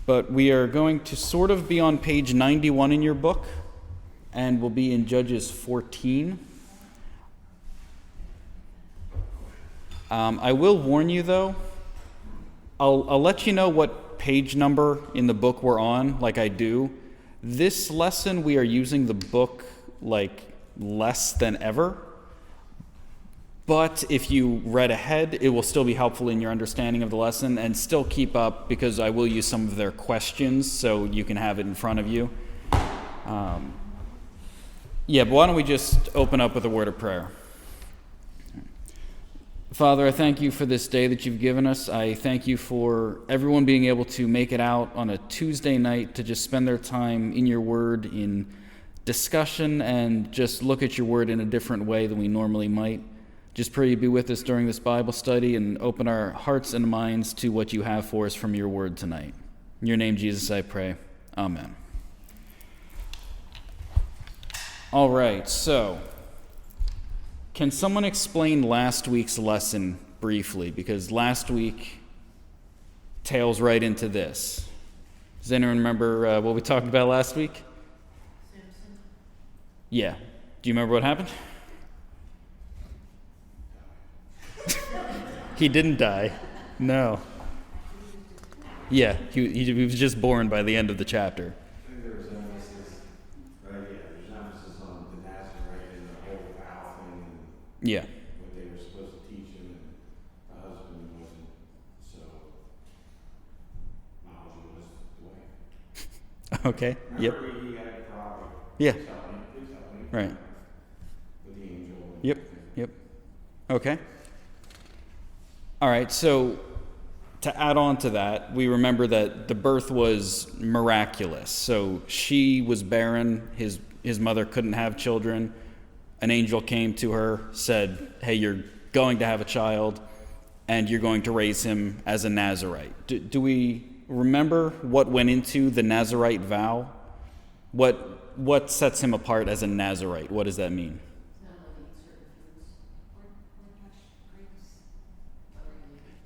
But we are going to sort of be on page 91 in your book, and we'll be in Judges 14. I will warn you, though, I'll let you know what page number in the book we're on, like I do. This lesson, we are using the book like less than ever. But if you read ahead, it will still be helpful in your understanding of the lesson, and still keep up, because I will use some of their questions so you can have it in front of you. But why don't we just open up with a word of prayer. Father, I thank you for this day that you've given us. I thank you for everyone being able to make it out on a Tuesday night to just spend their time in your word, in discussion, and just look at your word in a different way than we normally might. Just pray you be with us during this Bible study and open our hearts and minds to what you have for us from your word tonight. In your name, Jesus, I pray. Amen. All right, so can someone explain last week's lesson briefly? Because last week tails right into this. Does anyone remember what we talked about last week? Samson. Yeah. Do you remember what happened? He didn't die. No. Yeah, he was just born by the end of the chapter. I think there was emphasis, right? Yeah, there's emphasis on the Nazarite and the whole vow thing and Yeah. what they were supposed to teach him, and the husband wasn't so knowledgeable as the wife. Okay. Yep. Remember he had a problem. Yeah. Please help me. Right. With the angel. and Yep. everything. Yep. Okay. All right, so to add on to that, we remember that the birth was miraculous. So she was barren, his mother couldn't have children. An angel came to her, said, hey, you're going to have a child, and you're going to raise him as a Nazarite. Do we remember what went into the Nazarite vow? What sets him apart as a Nazarite? What does that mean?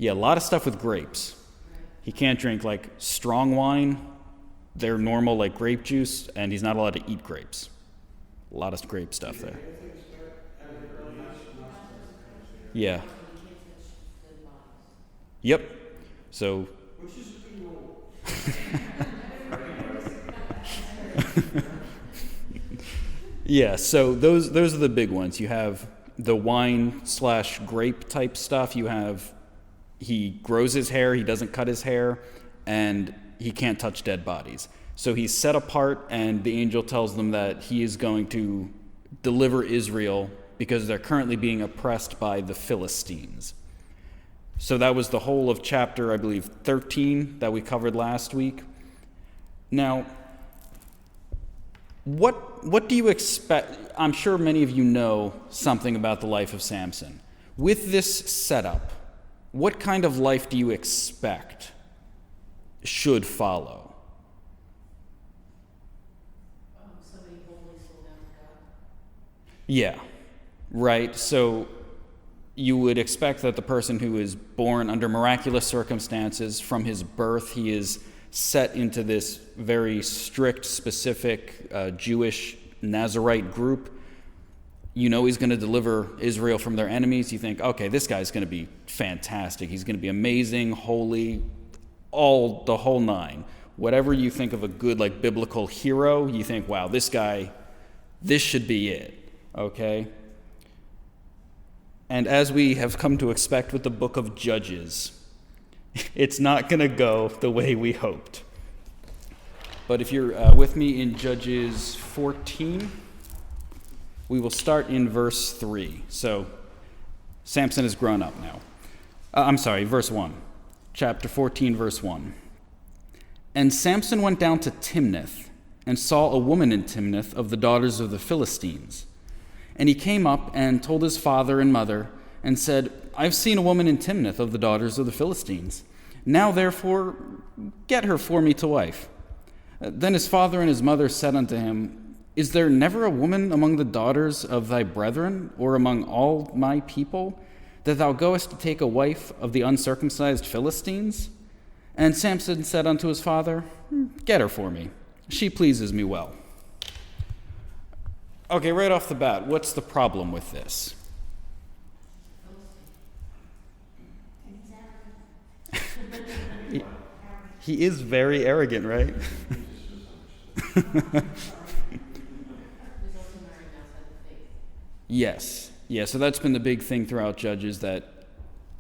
Yeah, a lot of stuff with grapes. He can't drink like strong wine. They're normal like grape juice, and he's not allowed to eat grapes. A lot of grape stuff there. Yeah. Yep. So. Which is pretty old. Yeah, so those are the big ones. You have the wine/grape type stuff. You have he grows his hair, he doesn't cut his hair, and he can't touch dead bodies. So he's set apart, and the angel tells them that he is going to deliver Israel because they're currently being oppressed by the Philistines. So that was the whole of chapter, I believe, 13 that we covered last week. Now, what do you expect? I'm sure many of you know something about the life of Samson. With this setup, what kind of life do you expect should follow? Somebody holy, sold out to God. Yeah, right. So you would expect that the person who is born under miraculous circumstances, from his birth, he is set into this very strict, specific Jewish Nazarite group. You know he's going to deliver Israel from their enemies. You think, okay, this guy's going to be fantastic. He's going to be amazing, holy, the whole nine. Whatever you think of a good, like, biblical hero, you think, wow, this guy, this should be it, okay? And as we have come to expect with the book of Judges, it's not going to go the way we hoped. But if you're with me in Judges 14, we will start in verse 3. So Samson has grown up now. Verse 1. Chapter 14, verse 1. And Samson went down to Timnath and saw a woman in Timnath of the daughters of the Philistines. And he came up and told his father and mother and said, I've seen a woman in Timnath of the daughters of the Philistines. Now, therefore, get her for me to wife. Then his father and his mother said unto him, Is there never a woman among the daughters of thy brethren, or among all my people, that thou goest to take a wife of the uncircumcised Philistines? And Samson said unto his father, Get her for me. She pleases me well. Okay, right off the bat, what's the problem with this? He is very arrogant, right? Yes. Yeah, so that's been the big thing throughout Judges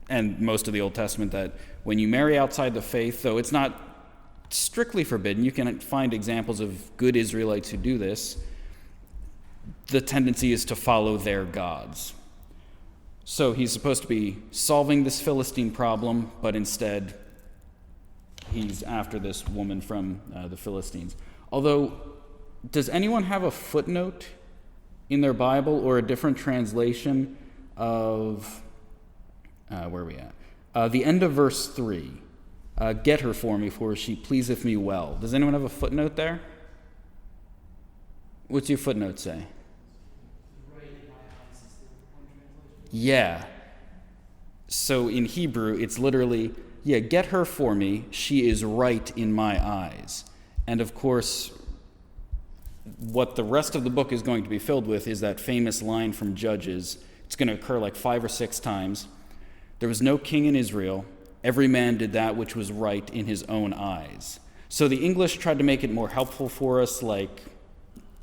and most of the Old Testament, that when you marry outside the faith, though it's not strictly forbidden, you can find examples of good Israelites who do this, the tendency is to follow their gods. So he's supposed to be solving this Philistine problem, but instead he's after this woman from the Philistines. Although, does anyone have a footnote in their Bible or a different translation of, where are we at? The end of verse 3. Get her for me, for she pleaseth me well. Does anyone have a footnote there? What's your footnote say? Yeah. So in Hebrew, it's literally, get her for me, she is right in my eyes. And of course, what the rest of the book is going to be filled with is that famous line from Judges. It's going to occur like 5 or 6 times. There was no king in Israel. Every man did that which was right in his own eyes. So the English tried to make it more helpful for us, like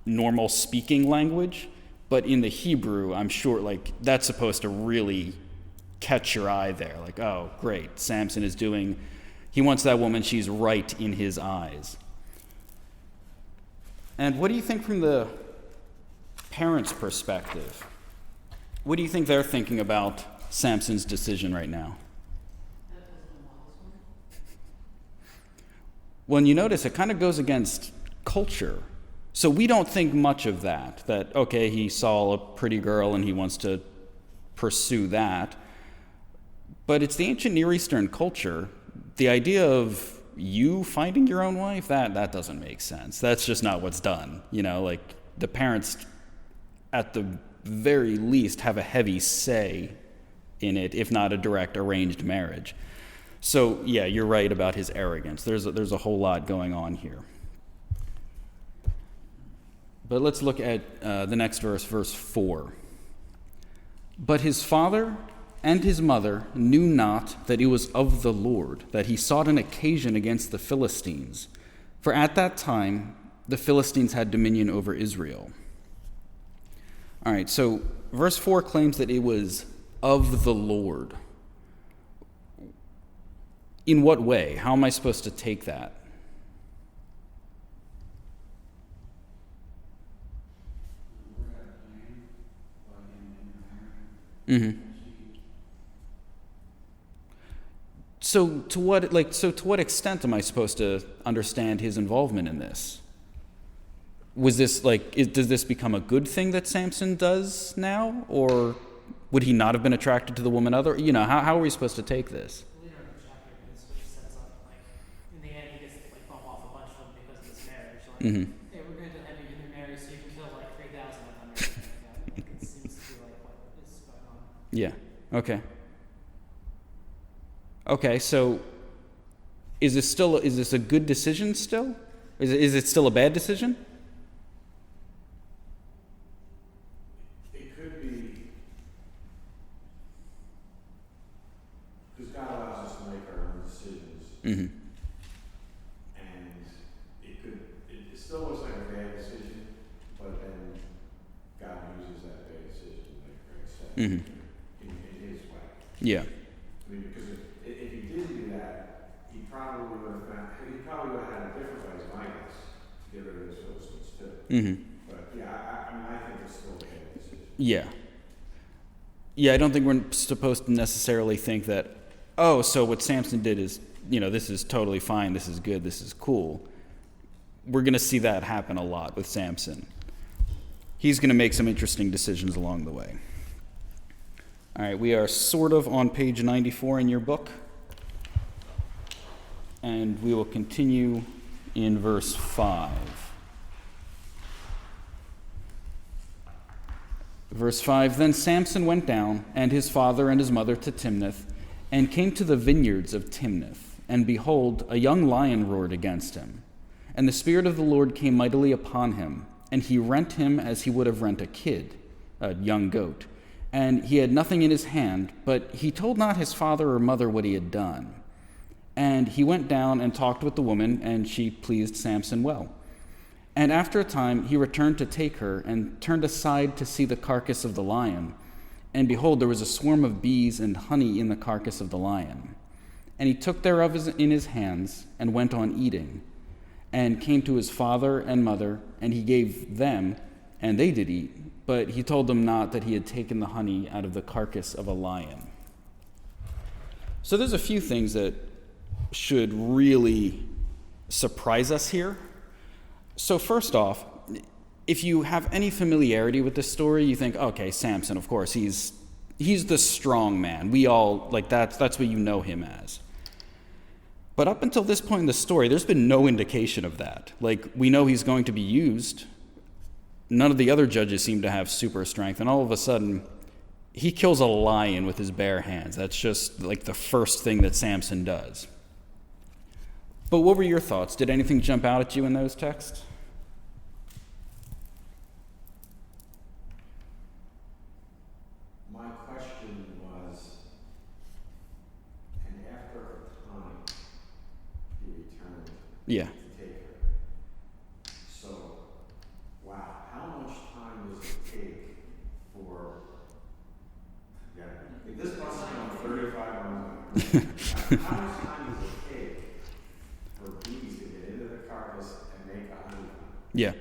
normal speaking language. But in the Hebrew, I'm sure, like, that's supposed to really catch your eye there. Like, oh, great, Samson he wants that woman, she's right in his eyes. And what do you think from the parents' perspective? What do you think they're thinking about Samson's decision right now? Well, you notice it kind of goes against culture. So we don't think much of that, okay, he saw a pretty girl and he wants to pursue that. But it's the ancient Near Eastern culture. The idea of you finding your own wife, that doesn't make sense. That's just not what's done. Like the parents, at the very least, have a heavy say in it, if not a direct arranged marriage. So, yeah, you're right about his arrogance. There's a whole lot going on here. But let's look at the next verse, verse 4. But his father and his mother knew not that it was of the Lord, that he sought an occasion against the Philistines. For at that time, the Philistines had dominion over Israel. All right, so verse 4 claims that it was of the Lord. In what way? How am I supposed to take that? Mm-hmm. So to what extent am I supposed to understand his involvement in this? Was this does this become a good thing that Samson does now, or would he not have been attracted to the woman other? How are we supposed to take this? Later in the chapter, it sets up in the end he gets to bump off a bunch of them because of this marriage. Mm-hmm. Hey, we're going to have you intermarry so you can kill 3,000 of them. Or something like that. It seems to be what is going on. Yeah. Okay. Okay. So, is this a good decision still? Is it still a bad decision? It could be, because God allows us to make our own decisions. Mm-hmm. And it still looks like a bad decision, but then God uses that bad decision, like Greg said, Mm-hmm. in his way. Yeah. I mean, because if he didn't do that, he probably would have had a different way as Midas to get rid of those Philistines too. Mm-hmm. But yeah, I think it's still a bad decision. Yeah. Yeah, I don't think we're supposed to necessarily think that, so what Samson did is, this is totally fine, this is good, this is cool. We're going to see that happen a lot with Samson. He's going to make some interesting decisions along the way. All right, we are sort of on page 94 in your book. And we will continue in verse 5. Verse 5, Then Samson went down, and his father and his mother, to Timnath, and came to the vineyards of Timnath. and behold, a young lion roared against him. And the Spirit of the Lord came mightily upon him, and he rent him as he would have rent a kid, a young goat. And he had nothing in his hand, but he told not his father or mother what he had done. And he went down and talked with the woman, and she pleased Samson well. And after a time he returned to take her, and turned aside to see the carcass of the lion. And behold, there was a swarm of bees and honey in the carcass of the lion. And he took thereof in his hands, and went on eating, and came to his father and mother, and he gave them, and they did eat. But he told them not that he had taken the honey out of the carcass of a lion. So there's a few things that should really surprise us here. So first off, if you have any familiarity with this story, you think, okay, Samson, of course, he's the strong man. We all, like, that's what you know him as. But up until this point in the story, there's been no indication of that. Like, we know he's going to be used. None of the other judges seem to have super strength, and all of a sudden, he kills a lion with his bare hands. That's just, like, the first thing that Samson does. But what were your thoughts? Did anything jump out at you in those texts? My question was, and after a time, he returned Yeah. to take her. So, wow, how much time does it take for, if this bus is going 35 miles an hour, how much time does it take for bees to get into the carcass and make a honey Yeah.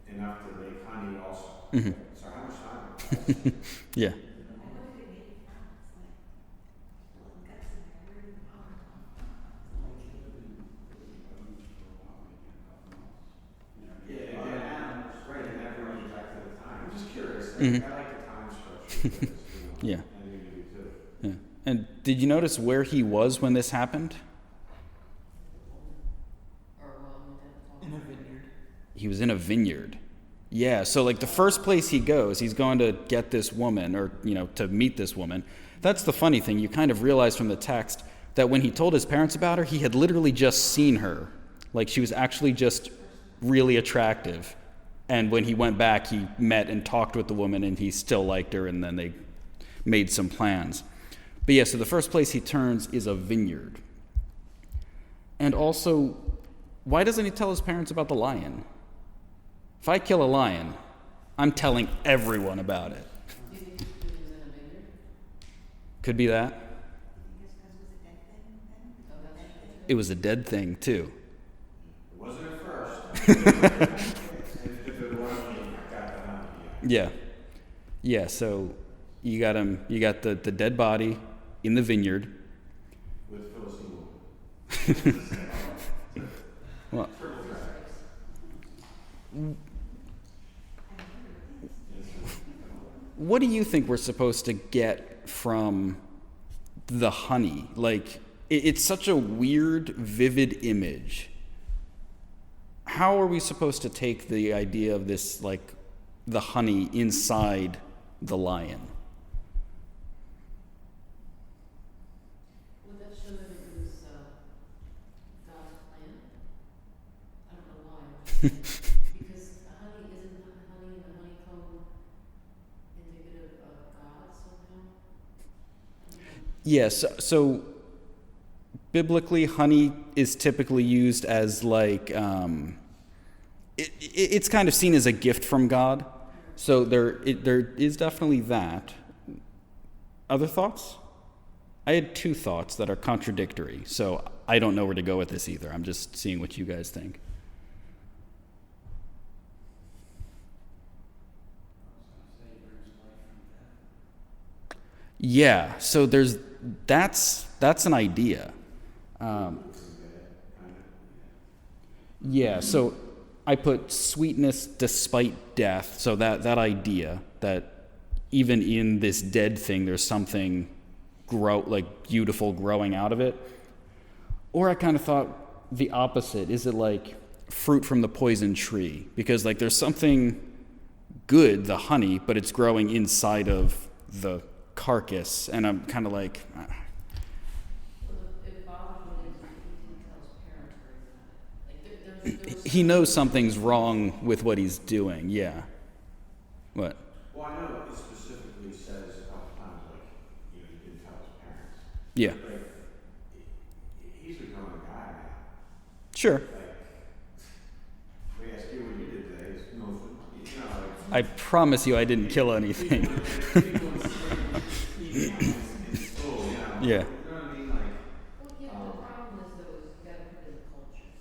enough to make honey also? Mhm. So how much time? Yeah. Yeah, right, and that brings you back to the time. I'm just curious. Mhm. I like the time structure. Because, Yeah. I think you do too. Yeah. And did you notice where he was when this happened? Or well, we didn't talk. In a vineyard. He was in a vineyard. Yeah, so like the first place he goes, he's going to get this woman, or, to meet this woman. That's the funny thing. You kind of realize from the text that when he told his parents about her, he had literally just seen her. Like, she was actually just really attractive. And when he went back, he met and talked with the woman, and he still liked her, and then they made some plans. But yeah, so the first place he turns is a vineyard. And also, why doesn't he tell his parents about the lion? If I kill a lion, I'm telling everyone about it. Do you think he was in a vineyard? Could be that. Oh, that's true. It was a dead thing, too. It wasn't at first. If it was, you got the honey. Yeah. Yeah, so you got the dead body in the vineyard. With Philistine woman. Well, Triple threat. what do you think we're supposed to get from the honey? Like, it's such a weird, vivid image. How are we supposed to take the idea of this, like, the honey inside the lion? Would that show that it was God's plan? I don't know why. Because honey, isn't honey and the honeycomb indicative of God somehow? Yes, so biblically, honey is typically used as like, it's kind of seen as a gift from God. So there is definitely that. Other thoughts? I had two thoughts that are contradictory, so I don't know where to go with this either. I'm just seeing what you guys think. Yeah, so that's an idea. Yeah, so I put sweetness despite death. So that idea that even in this dead thing, there's something beautiful growing out of it. Or I kind of thought the opposite. Is it like fruit from the poison tree? Because like there's something good, the honey, but it's growing inside of the carcass, and I'm kind of like, Well, if Bob is he knows something's wrong with what he's doing. Yeah. What? Well, I know it specifically says a couple times, like, you didn't tell his parents. Yeah. Like, he's a grown guy now. Sure. Like, we ask you what you did today, it's no, I promise you I didn't kill anything. Yeah. You know what I mean? Like, Well, yeah, the problem is though, is you gotta put in the cultures.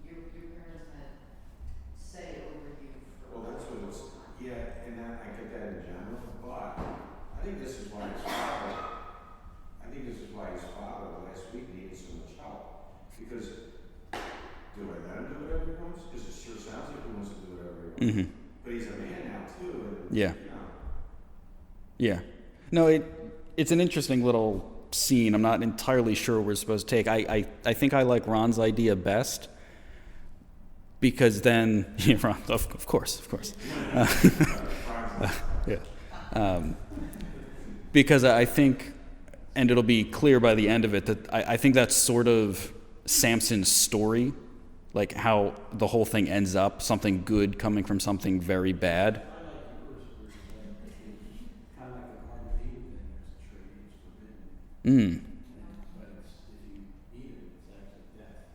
Your parents had say over you for a well, that's what long it's, time. yeah, and that, I get that in general, but I think this is why his father, last week needed so much help. Because, do I let him do whatever he wants? Because it sure sounds like he wants to do whatever he wants. Mm-hmm. But he's a man now too, and, Yeah. you know. Yeah. No, it's an interesting little scene. I'm not entirely sure we're supposed to take. I think I like Ron's idea best because then, yeah, Ron, of course. Yeah. Because I think, and it'll be clear by the end of it, that I think that's sort of Samson's story, like how the whole thing ends up, something good coming from something very bad. Mm. But it's, if you eat it, it's actually death.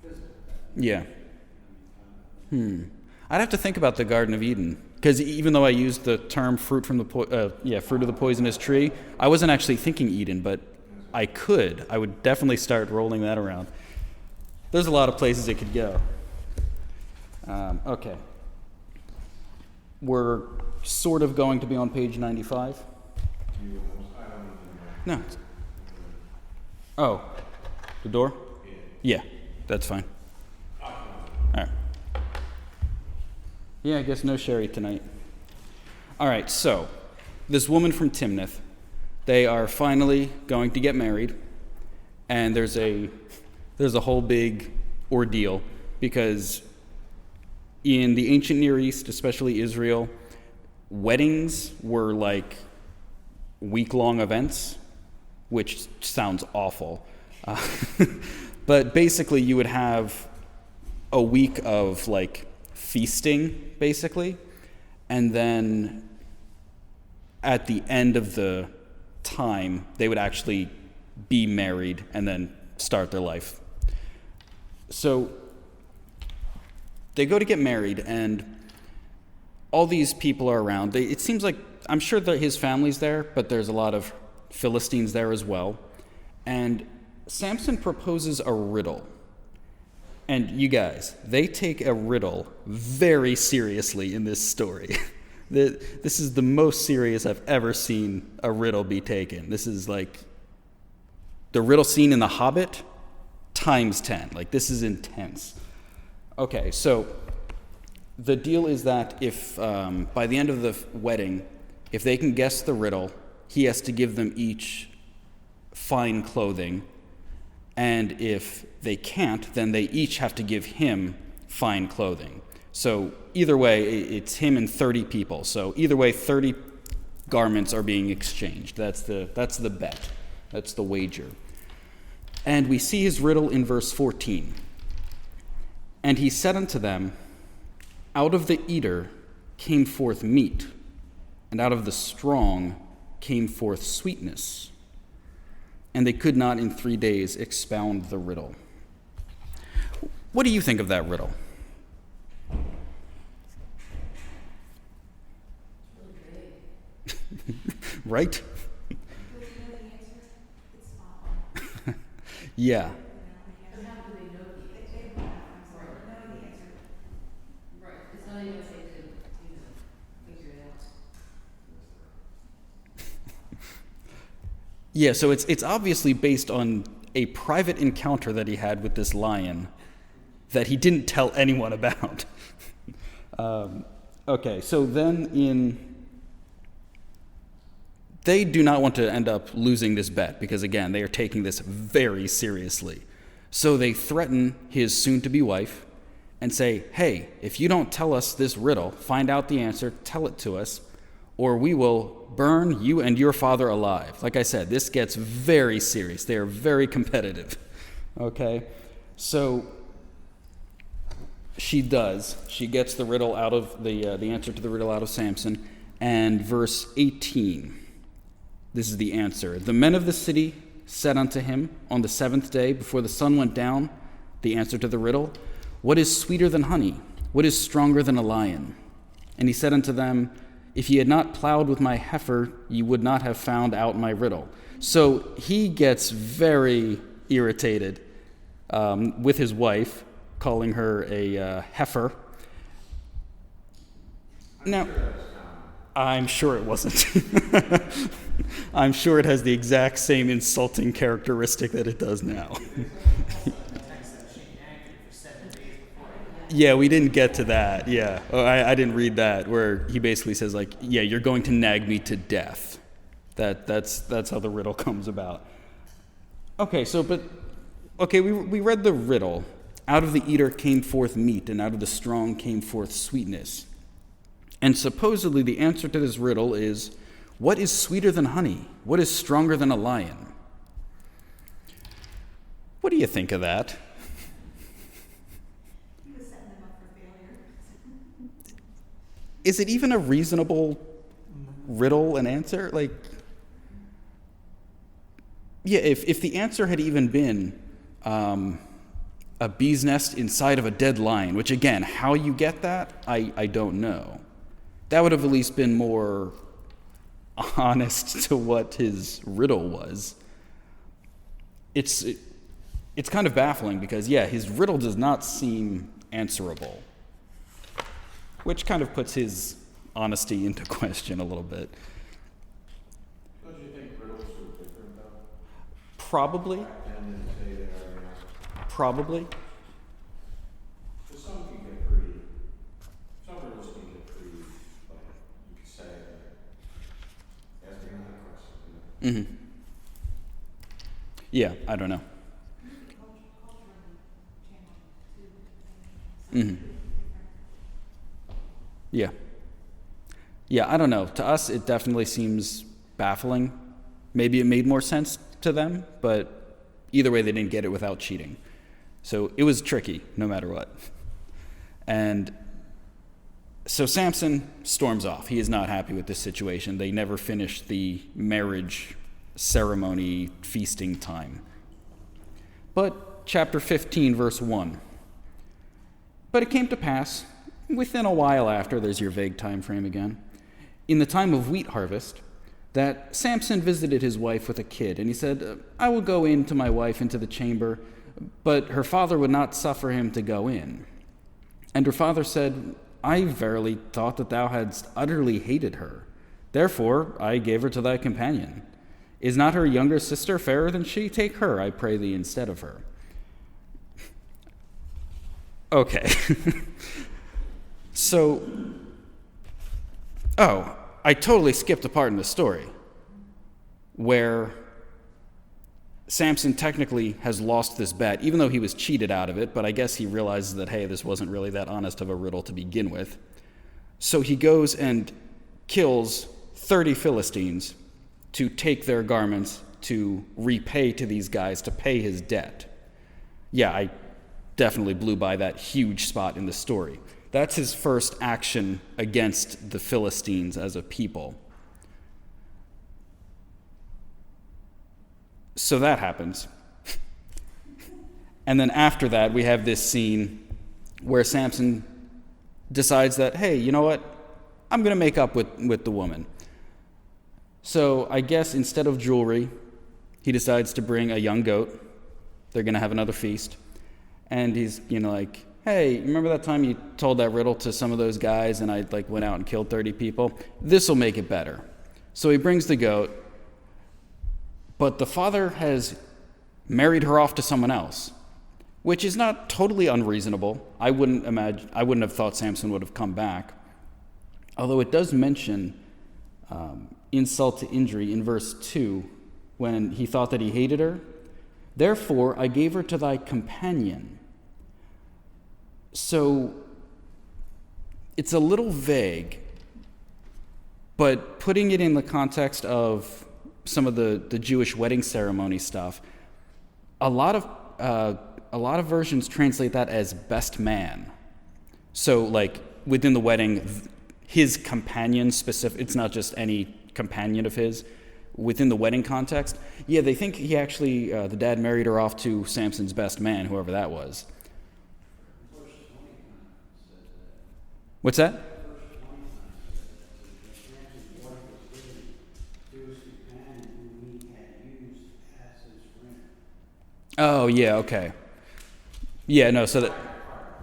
Physical death. Yeah. I'd have to think about the Garden of Eden, because even though I used the term fruit of the poisonous tree, I wasn't actually thinking Eden, but I would definitely start rolling that around. There's a lot of places it could go. Okay. We're sort of going to be on page 95. No. Oh, the door? Yeah, that's fine. All right. Yeah, I guess no sherry tonight. All right, so this woman from Timnath, they are finally going to get married, and there's a whole big ordeal because in the ancient Near East, especially Israel, weddings were like week-long events, which sounds awful. But basically you would have a week of like feasting, basically, and then at the end of the time, they would actually be married and then start their life. So they go to get married, and all these people are around. It seems like, I'm sure that his family's there, but there's a lot of Philistines there as well. And Samson proposes a riddle. And you guys, they take a riddle very seriously in this story. This is the most serious I've ever seen a riddle be taken. This is like the riddle scene in The Hobbit times 10. Like, this is intense. Okay, so the deal is that if by the end of the wedding, if they can guess the riddle, he has to give them each fine clothing. And if they can't, then they each have to give him fine clothing. So either way, it's him and 30 people. So either way, 30 garments are being exchanged. That's the bet. That's the wager. And we see his riddle in verse 14. And he said unto them, out of the eater came forth meat, and out of the strong came forth sweetness. And they could not in 3 days expound the riddle. What do you think of that riddle? Right? Yeah. But how do they know the answer? Right, it's not even like they could, figure it out. Yeah, so it's obviously based on a private encounter that he had with this lion that he didn't tell anyone about. Okay, so then they do not want to end up losing this bet because, again, they are taking this very seriously. So they threaten his soon-to-be wife and say, hey, if you don't tell us this riddle, find out the answer, tell it to us, or we will burn you and your father alive. Like I said, this gets very serious. They are very competitive. Okay? So she does. She gets the riddle out of the answer to the riddle out of Samson. And verse 18, this is the answer. The men of the city said unto him on the seventh day before the sun went down, the answer to the riddle, what is sweeter than honey? What is stronger than a lion? And he said unto them, if ye had not plowed with my heifer, ye would not have found out my riddle. So he gets very irritated with his wife, calling her a heifer. Now, I'm sure it wasn't. I'm sure it has the exact same insulting characteristic that it does now. Yeah, we didn't get to that. Yeah, I didn't read that, where he basically says, like, yeah, you're going to nag me to death. That's how the riddle comes about. Okay, we read the riddle. Out of the eater came forth meat, and out of the strong came forth sweetness. And supposedly the answer to this riddle is, what is sweeter than honey? What is stronger than a lion? What do you think of that? He was setting them up for failure. Is it even a reasonable riddle and answer? Like, yeah, if the answer had even been a bee's nest inside of a dead lion, which again, how you get that, I don't know. That would have at least been more honest to what his riddle was. It's kind of baffling because, yeah, his riddle does not seem answerable, which kind of puts his honesty into question a little bit. Don't you think riddles are different, though? Probably. Back then than today they are now? Probably. Some riddles can get pretty, like, you could say, asking another question. Mm-hmm. Yeah, I don't know. Mm-hmm. Yeah. Yeah, I don't know. To us, it definitely seems baffling. Maybe it made more sense to them, but either way, they didn't get it without cheating. So it was tricky, no matter what. And so Samson storms off. He is not happy with this situation. They never finished the marriage ceremony feasting time. But chapter 15, verse 1. But it came to pass, within a while after, there's your vague time frame again, in the time of wheat harvest, that Samson visited his wife with a kid, and he said, I will go in to my wife into the chamber, but her father would not suffer him to go in. And her father said, I verily thought that thou hadst utterly hated her. Therefore I gave her to thy companion. Is not her younger sister fairer than she? Take her, I pray thee, instead of her. Okay. I totally skipped a part in the story where Samson technically has lost this bet, even though he was cheated out of it, but I guess he realizes that, hey, this wasn't really that honest of a riddle to begin with. So he goes and kills 30 Philistines to take their garments to repay to these guys to pay his debt. Yeah, I definitely blew by that huge spot in the story. That's his first action against the Philistines as a people. So that happens. And then after that, we have this scene where Samson decides that, hey, you know what? I'm going to make up with the woman. So I guess instead of jewelry, he decides to bring a young goat. They're going to have another feast. And he's, like, hey, remember that time you told that riddle to some of those guys and I went out and killed 30 people? This will make it better. So he brings the goat, but the father has married her off to someone else, which is not totally unreasonable. I wouldn't have thought Samson would have come back. Although it does mention insult to injury in verse 2 when he thought that he hated her. Therefore, I gave her to thy companion. So it's a little vague, but putting it in the context of some of the Jewish wedding ceremony stuff, a lot of a lot of versions translate that as best man. So, like, within the wedding, his companion specific, it's not just any companion of his, within the wedding context, yeah, they think he actually, the dad married her off to Samson's best man, whoever that was. What's that? Oh, yeah, okay. Yeah, no, so that,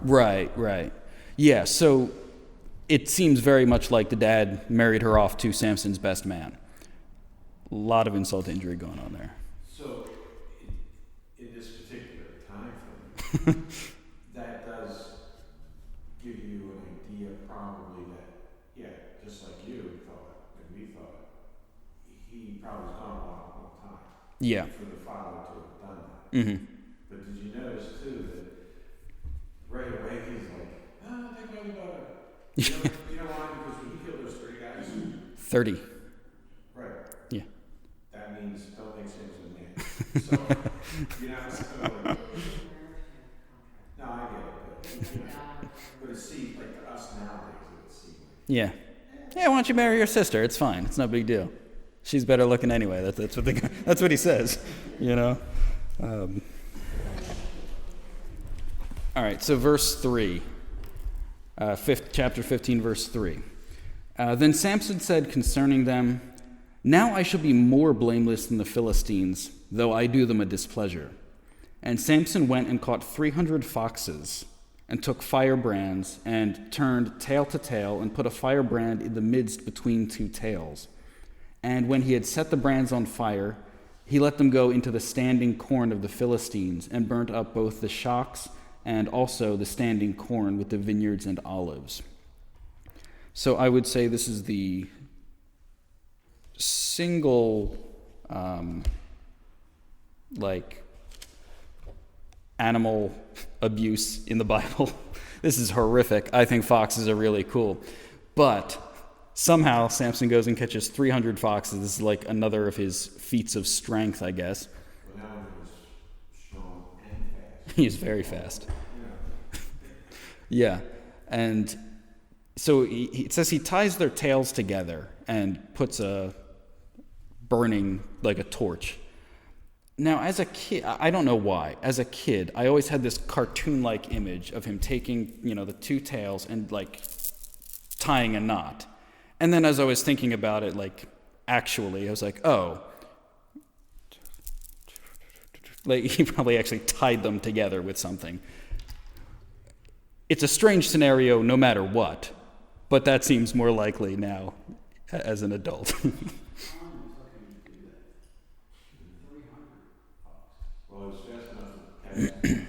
right. Yeah, so it seems very much like the dad married her off to Samson's best man. A lot of insult to injury going on there. So, in this particular time frame, that does give you an idea probably that, yeah, just like you thought, and we thought, he probably was gone a long time. Yeah. For the father to have done that. Mm-hmm. But did you notice too that right away he's like, take my daughter. You know why? Because when he killed those 3 guys. 30. Right. Yeah. That means don't make Samson man. So, you know, so, no, I get it, but it seems like to us nowadays, it would seem like. Yeah. Yeah, why don't you marry your sister? It's fine. It's no big deal. She's better looking anyway. That's what he says, you know. All right, so verse 3, chapter 15, verse 3. Then Samson said concerning them, "Now I shall be more blameless than the Philistines, though I do them a displeasure." And Samson went and caught 300 foxes, and took firebrands, and turned tail to tail, and put a firebrand in the midst between 2 tails. And when he had set the brands on fire, he let them go into the standing corn of the Philistines, and burnt up both the shocks and also the standing corn with the vineyards and olives. So I would say this is the single, animal abuse in the Bible. This is horrific. I think foxes are really cool. But somehow Samson goes and catches 300 foxes. This is like another of his feats of strength, I guess. Well, now he was strong and fast. He's very fast. Yeah. And so it says he ties their tails together and puts a burning, like a torch. Now, as a kid, I don't know why, as a kid, I always had this cartoon-like image of him taking, the 2 tails and, tying a knot. And then as I was thinking about it, actually, I was like, oh. He probably actually tied them together with something. It's a strange scenario no matter what, but that seems more likely now as an adult. Well, it's fast enough to catch.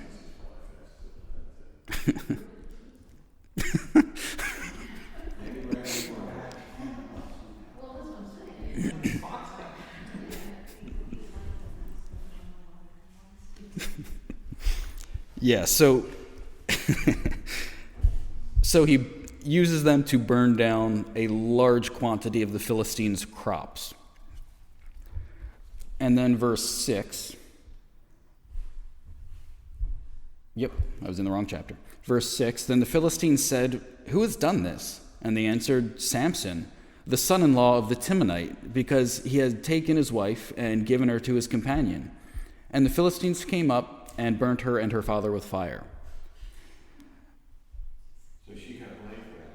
Yeah, so he uses them to burn down a large quantity of the Philistines' crops. And then verse 6. Yep, I was in the wrong chapter. Verse 6, then the Philistines said, "Who has done this?" And they answered, "Samson, the son-in-law of the Timonite, because he had taken his wife and given her to his companion." And the Philistines came up and burnt her and her father with fire. So she got blamed for that.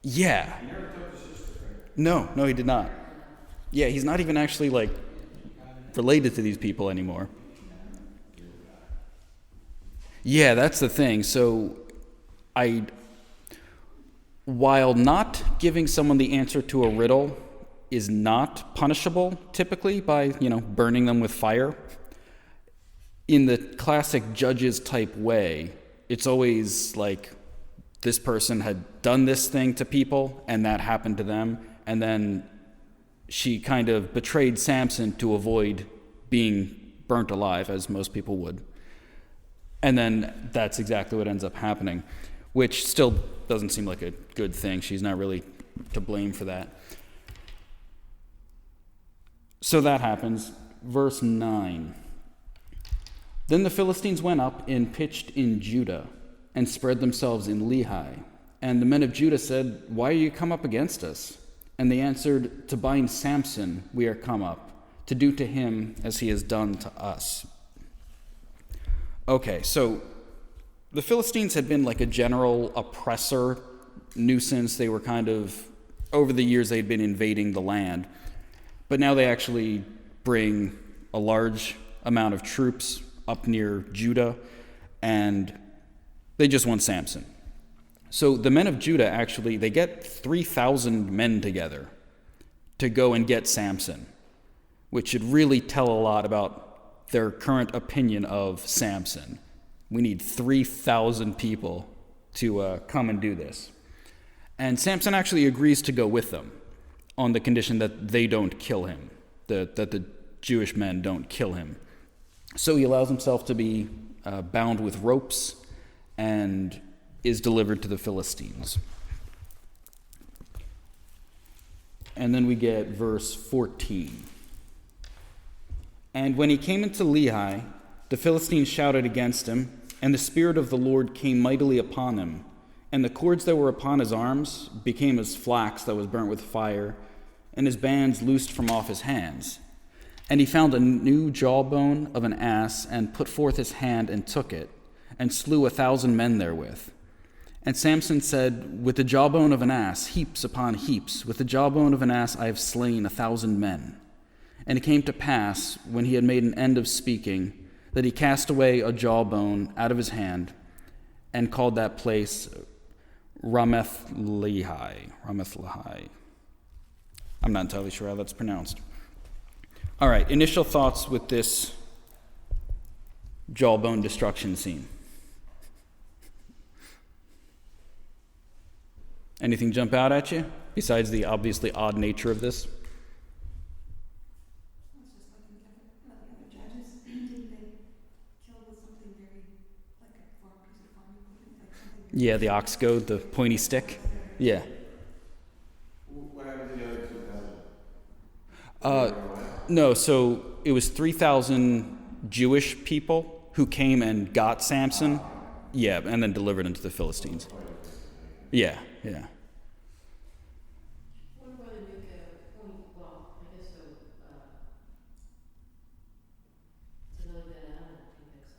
Yeah. He never took the sister, right? No, he did not. Yeah, he's not even actually, related to these people anymore. Yeah, that's the thing. So while not giving someone the answer to a riddle is not punishable typically by, burning them with fire, in the classic Judges type way, it's always this person had done this thing to people and that happened to them, and then she kind of betrayed Samson to avoid being burnt alive, as most people would. And then that's exactly what ends up happening, which still doesn't seem like a good thing. She's not really to blame for that. So that happens. Verse 9. Then the Philistines went up and pitched in Judah and spread themselves in Lehi. And the men of Judah said, "Why are you come up against us?" And they answered, "To bind Samson we are come up, to do to him as he has done to us." Okay, so the Philistines had been like a general oppressor nuisance. They were kind of, over the years, they'd been invading the land. But now they actually bring a large amount of troops up near Judah, and they just want Samson. So the men of Judah actually, they get 3,000 men together to go and get Samson, which should really tell a lot about their current opinion of Samson. We need 3,000 people to come and do this. And Samson actually agrees to go with them on the condition that they don't kill him, that the Jewish men don't kill him. So he allows himself to be bound with ropes and is delivered to the Philistines. And then we get verse 14. And when he came into Lehi, the Philistines shouted against him, and the Spirit of the Lord came mightily upon him. And the cords that were upon his arms became as flax that was burnt with fire, and his bands loosed from off his hands. And he found a new jawbone of an ass, and put forth his hand and took it, and slew 1,000 men therewith. And Samson said, "With the jawbone of an ass, heaps upon heaps, with the jawbone of an ass I have slain 1,000 men." And it came to pass, when he had made an end of speaking, that he cast away a jawbone out of his hand, and called that place Rameth-Lehi. I'm not entirely sure how that's pronounced. All right, initial thoughts with this jawbone destruction scene. Anything jump out at you, besides the obviously odd nature of this? It's just like in the other Judges, didn't they kill with something very, like a piece of farm equipment, like something? Yeah, the ox goad, the pointy stick. Yeah. What happened to the other 2,000? No, so it was 3,000 Jewish people who came and got Samson. Yeah, and then delivered him to the Philistines. Yeah. What about to make a point, well, I guess so, to know that I don't think so.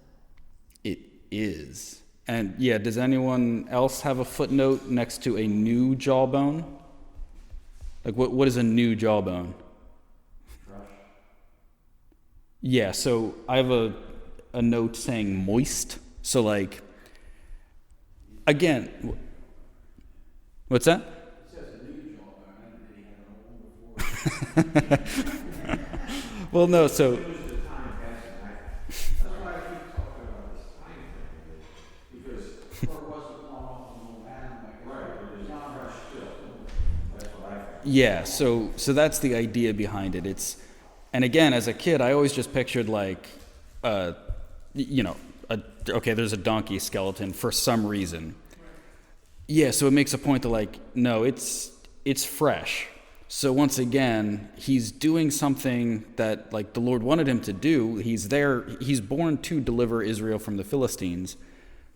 It is. And yeah, does anyone else have a footnote next to a new jawbone? Like what is a new jawbone? Yeah, so I have a note saying moist. So like, again, what's that? It says a new jawbone. I didn't think he had an old one before. Well, no, so It was the time passing. That's why I keep talking about this time thing. Because Or was it one off the old man, like, right, it is not fresh still. That's what I think. yeah, so that's the idea behind it. And again, as a kid, I always just pictured like, okay, there's a donkey skeleton for some reason. Yeah, so it makes a point to like, no, it's fresh. So once again, he's doing something that like the Lord wanted him to do. He's there, he's born to deliver Israel from the Philistines.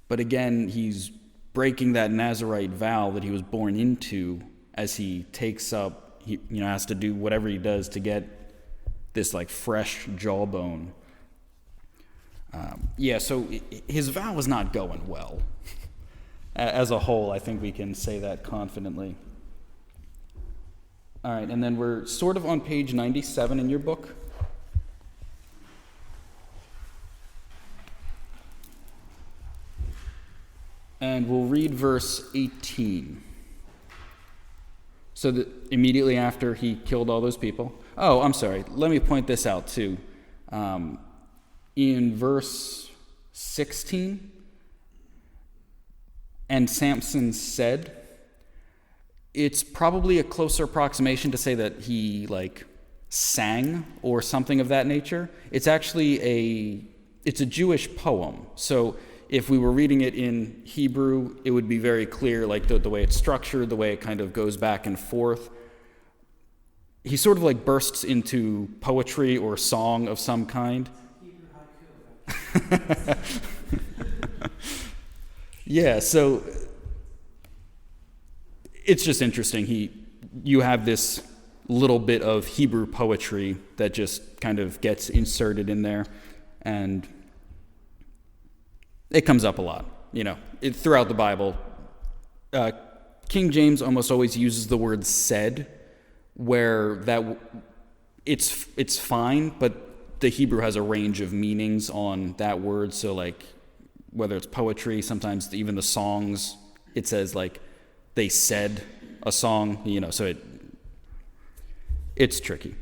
But again, he's breaking that Nazirite vow that he was born into as he takes up, he has to do whatever he does to get this like fresh jawbone. So his vow was not going well. As a whole, I think we can say that confidently. All right, and then we're sort of on page 97 in your book. And we'll read verse 18. So that immediately after he killed all those people. Oh, I'm sorry. Let me point this out too. In verse 16, and Samson said, it's probably a closer approximation to say that he like sang or something of that nature. It's actually it's a Jewish poem. So if we were reading it in Hebrew, it would be very clear, like the way it's structured, the way it kind of goes back and forth. He sort of like bursts into poetry or song of some kind. Yeah, so it's just interesting. You have this little bit of Hebrew poetry that just kind of gets inserted in there, and it comes up a lot, throughout the Bible. King James almost always uses the word said, where it's fine, but the Hebrew has a range of meanings on that word. So like whether it's poetry, sometimes even the songs, it says like they said a song, so it's tricky.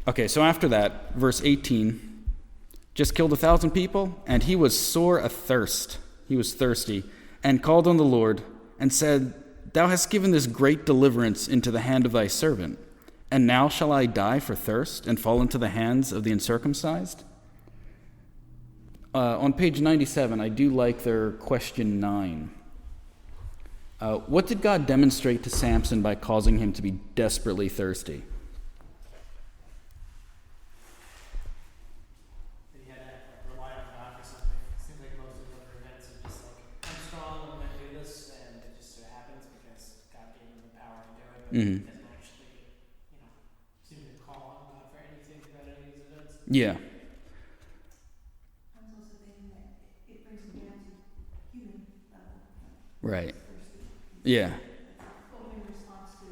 Okay, so after that, verse 18, just killed 1,000 people, and he was sore athirst. He was thirsty, and called on the Lord, and said, Thou hast given this great deliverance into the hand of thy servant, and now shall I die for thirst, and fall into the hands of the uncircumcised? On page 97, I do like their question 9. What did God demonstrate to Samson by causing him to be desperately thirsty? That he had to rely on God for something. It seems like most of the other events are just like, I'm strong, I'm going to do this, and it just sort of happens because God gave him the power to do it, but he doesn't actually, seem to call on God for anything about any of these events. Yeah. I was also thinking that it brings him down to human level. Right. Thirsty. Yeah. Well, in response to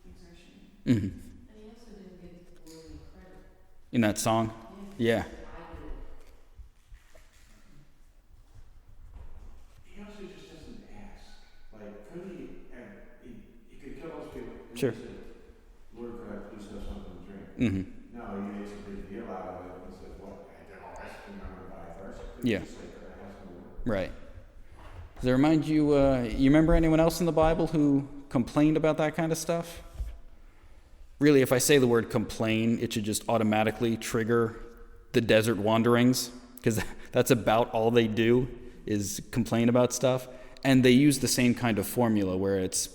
exertion. Mm-hmm. And he also didn't get glory and credit. In that song? Yeah. He also just doesn't ask. Like, could he could kill those people? And Sure. he said, Lord, could I please have something to drink? Mm-hmm. No, he makes a big deal out of it and says, what? I did all this to remember by first. Yeah. Just like, could I have some more? Right. Does it remind you, you remember anyone else in the Bible who complained about that kind of stuff? Really, if I say the word complain, it should just automatically trigger the desert wanderings, because that's about all they do is complain about stuff. And they use the same kind of formula where it's,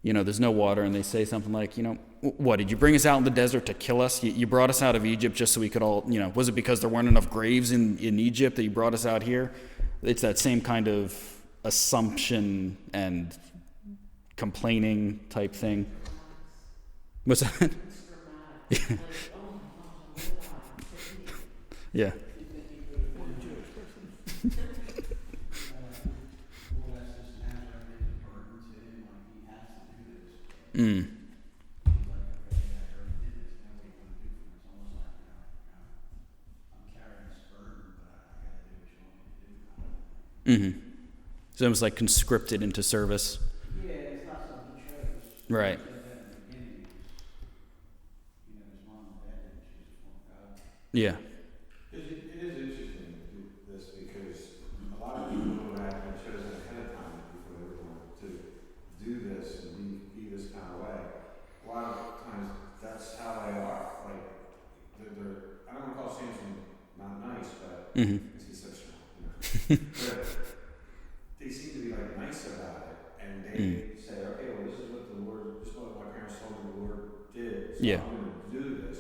there's no water, and they say something like, what, did you bring us out in the desert to kill us? You brought us out of Egypt just so we could all, was it because there weren't enough graves in Egypt that you brought us out here? It's that same kind of assumption and complaining type thing. What's that? Yeah. Mm. Mm-hmm. So it was like conscripted into service. Yeah, it's not something he chose. Right. He said that in the beginning. His mom and dad didn't choose to form God. Yeah. It is interesting to do this because a lot of people who have been chosen ahead of time before they were born to do this and be this kind of way, a lot of times that's how they are. Like, they're I don't want to call Samson not nice, but he's so strong. But they seem to be like nice about it, and they say, okay, well, this is what my parents told me the Lord did, so Yeah. I'm going to do this.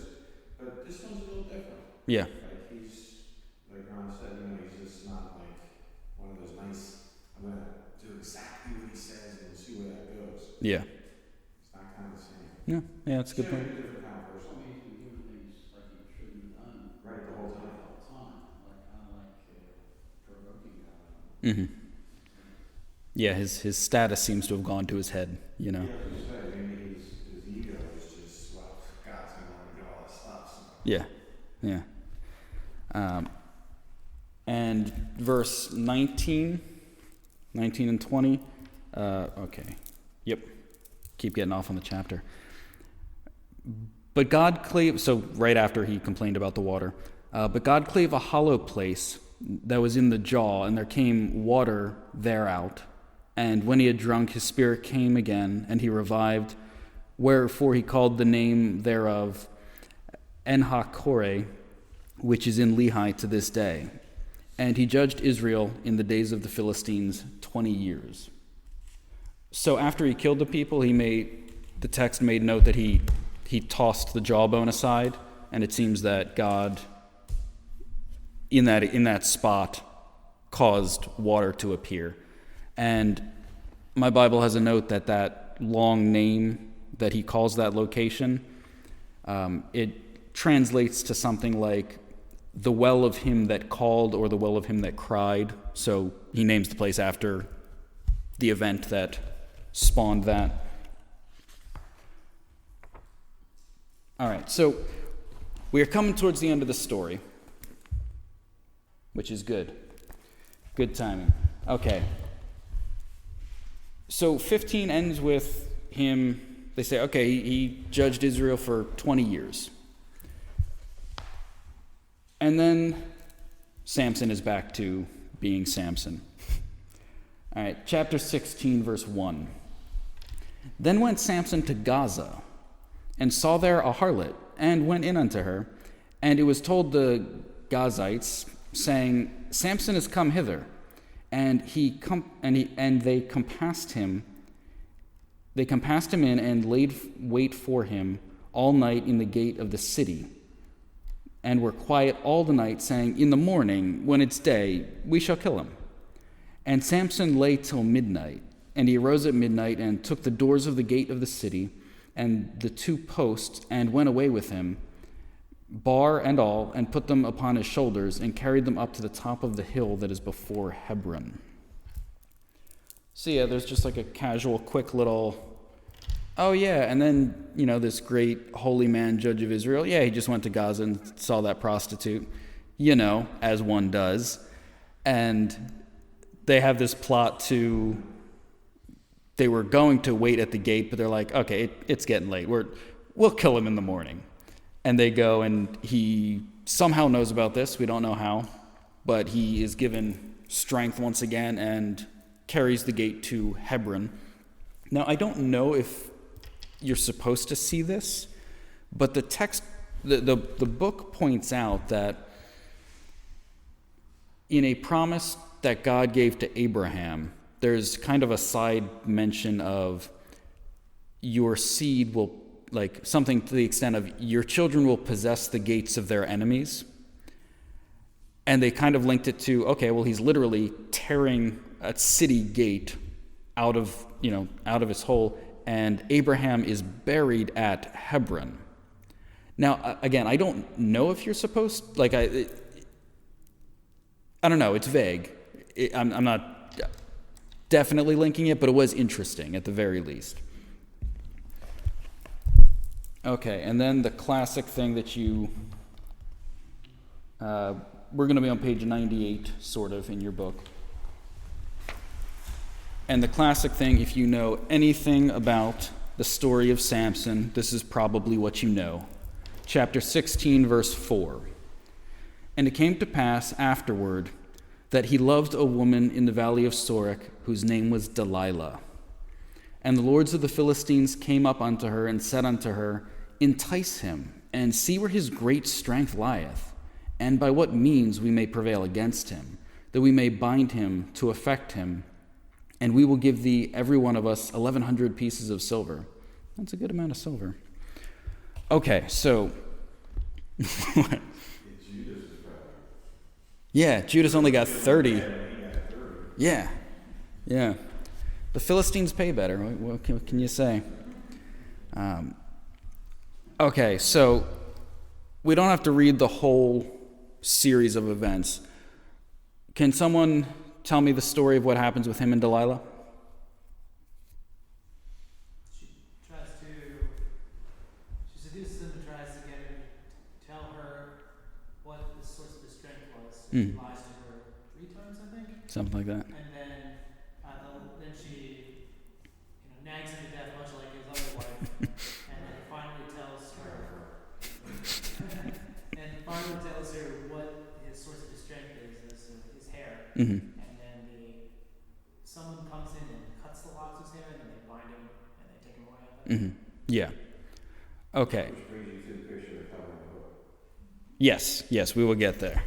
But this one's a little different. Yeah. Like he's, like Ron said, he's just not like one of those nice, I'm going to do exactly what he says and see where that goes. Yeah. It's not kind of the same. Yeah, that's a good Should point. be a different kind of person. So he's been doing things like he shouldn't have done. Right, the whole time. Provoking God. Mm-hmm. Yeah, his status seems to have gone to his head, Yeah, as you say, maybe his ego is just, well, God's going to want to do all this stuff. So. Yeah, yeah. And verse 19 and 20. Okay. Yep. Keep getting off on the chapter. But God clave, so right after he complained about the water, but God clave a hollow place that was in the jaw, and there came water thereout. And when he had drunk, his spirit came again, and he revived. Wherefore he called the name thereof Enhakore, which is in Lehi to this day. And he judged Israel in the days of the Philistines 20 years. So after he killed the people, the text made note that he tossed the jawbone aside, and it seems that God in that spot caused water to appear. And my Bible has a note that long name that he calls that location, it translates to something like the well of him that called, or the well of him that cried. So he names the place after the event that spawned that. All right, so we are coming towards the end of the story, which is good. Good timing. Okay. So 15 ends with him, they say, okay, he judged Israel for 20 years. And then Samson is back to being Samson. All right, chapter 16, verse 1. Then went Samson to Gaza, and saw there a harlot, and went in unto her. And it was told the Gazites, saying, Samson is come hither. And they compassed him. They compassed him in, and laid wait for him all night in the gate of the city, and were quiet all the night, saying, in the morning, when it's day, we shall kill him. And Samson lay till midnight. And he arose at midnight, and took the doors of the gate of the city, and the 2 posts, and went away with him, bar and all, and put them upon his shoulders, and carried them up to the top of the hill that is before Hebron. So yeah, there's just like a casual, quick little, oh yeah, and then, this great holy man, judge of Israel, yeah, he just went to Gaza and saw that prostitute, as one does. And they have this plot they were going to wait at the gate, but they're like, okay, it's getting late. We'll kill him in the morning. And they go, and he somehow knows about this. We don't know how, but he is given strength once again and carries the gate to Hebron. Now, I don't know if you're supposed to see this, but the text, the book points out that in a promise that God gave to Abraham, there's kind of a side mention of your seed will, like something to the extent of your children will possess the gates of their enemies. And they kind of linked it to, okay, well, he's literally tearing a city gate out of his hole, and Abraham is buried at Hebron. Now, again, I don't know if you're supposed, I don't know, it's vague. I'm not definitely linking it, but it was interesting at the very least. Okay, and then the classic thing that we're going to be on page 98, sort of, in your book. And the classic thing, if you know anything about the story of Samson, this is probably what you know. Chapter 16, verse 4. And it came to pass afterward that he loved a woman in the valley of Sorek, whose name was Delilah. And the lords of the Philistines came up unto her, and said unto her, entice him, and see where his great strength lieth, and by what means we may prevail against him, that we may bind him to affect him, and we will give thee every one of us 1,100 pieces of silver. That's a good amount of silver. Okay, so yeah, Judas only got 30. Yeah. The Philistines pay better. What can you say? Okay, so we don't have to read the whole series of events. Can someone tell me the story of what happens with him and Delilah? She seduces him and tries to get him to tell her what the source of his strength was. He lies to her 3 times, I think. Something like that. And then she nags him to death, much like his other wife. And then finally tells her what his source of his strength is his hair. Mm-hmm. And then someone comes in and cuts the locks of his hair, and then they bind him and they take him away. Mm-hmm. Yeah. Okay. Which brings you to the picture of covering the book. Yes, we will get there.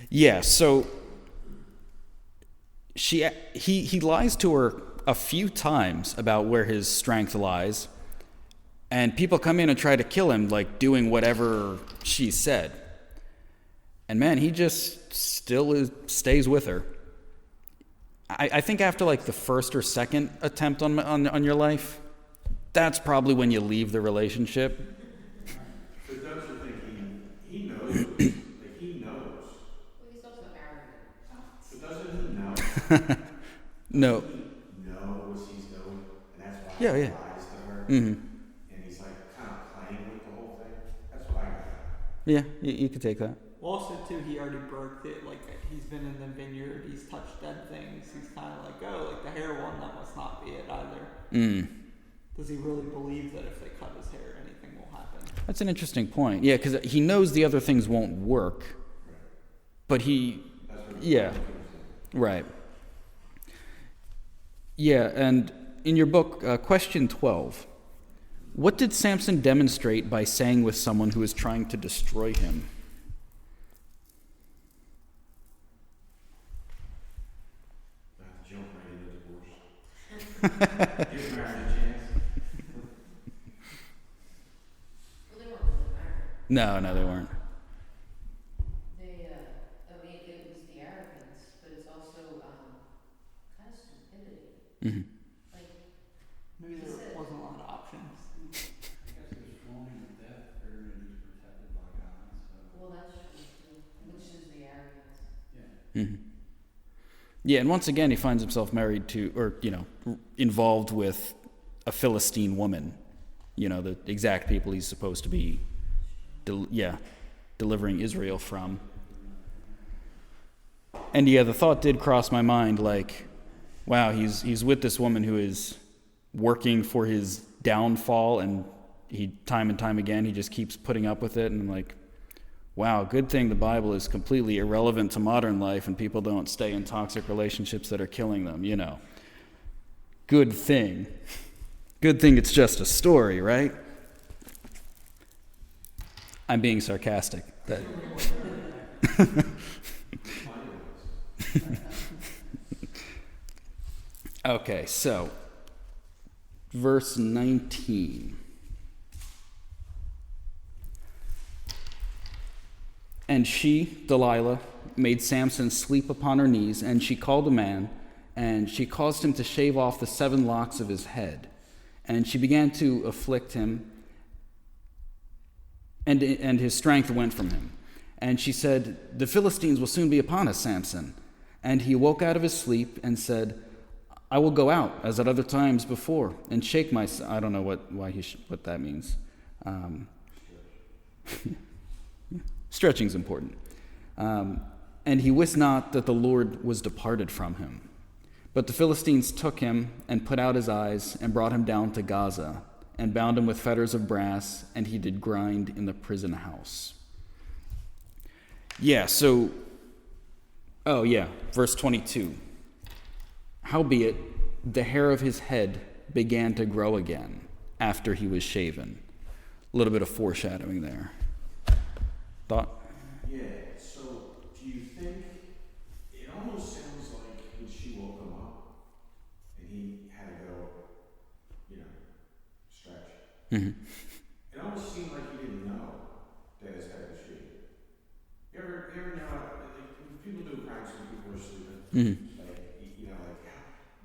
Yeah, so he lies to her a few times about where his strength lies, and people come in and try to kill him, like doing whatever she said. And man, he just still stays with her. I think after like the first or second attempt on your life, that's probably when you leave the relationship. But don't you think he knows? Like he knows. Well, he's also arrogant. But doesn't he know? No. Doesn't he know what she's doing, and that's why Yeah, he yeah. lies to her, Mm-hmm. and he's like kind of playing with the whole thing. That's what I got. Yeah, you could take that. Well, also too, he already broke it. Like he's been in the vineyard, he's touched dead things. He's kind of like, oh, like the hair one, that must not be it either. Mm. Does he really believe that if they cut his hair, anything will happen? That's an interesting point. Yeah, because he knows the other things won't work, but he, That's what yeah, right. Yeah, and in your book, question 12, what did Samson demonstrate by saying with someone who is trying to destroy him? Not to jump right into divorce. Give marriage a chance. Well, they weren't really married. No, they weren't. They, I mean, it was the arrogance, but it's also kind of stupidity. Mm-hmm. Like, Maybe He there said- wasn't a lot of options. I guess he was floating to death, figuring he's protected by God, so, well, that's true too, which is the arrogance. yeah. Mm-hmm. Yeah, and once again, he finds himself married to, or, involved with a Philistine woman. The exact people he's supposed to be, delivering Israel from. And yeah, the thought did cross my mind, like, wow, he's with this woman who is working for his downfall, and time and time again, he just keeps putting up with it, and I'm like, wow, good thing the Bible is completely irrelevant to modern life and people don't stay in toxic relationships that are killing them, Good thing. Good thing it's just a story, right? I'm being sarcastic. Okay, so, verse 19. And she, Delilah, made Samson sleep upon her knees, and she called a man, and she caused him to shave off the 7 locks of his head. And she began to afflict him, and his strength went from him. And she said, "The Philistines will soon be upon us, Samson." And he woke out of his sleep and said, "I will go out, as at other times before, and shake myself." I don't know what that means. Stretching's important. And he wist not that the Lord was departed from him. But the Philistines took him and put out his eyes and brought him down to Gaza and bound him with fetters of brass, and he did grind in the prison house. Yeah, so, verse 22. Howbeit, the hair of his head began to grow again after he was shaven. A little bit of foreshadowing there. Thought? Yeah, so do you think, it almost sounds like when she woke him up and he had to go, stretch. Mm-hmm. It almost seemed like he didn't know that his head was shaven. You ever know, like, when people do crimes when people are sleeping, Mm-hmm.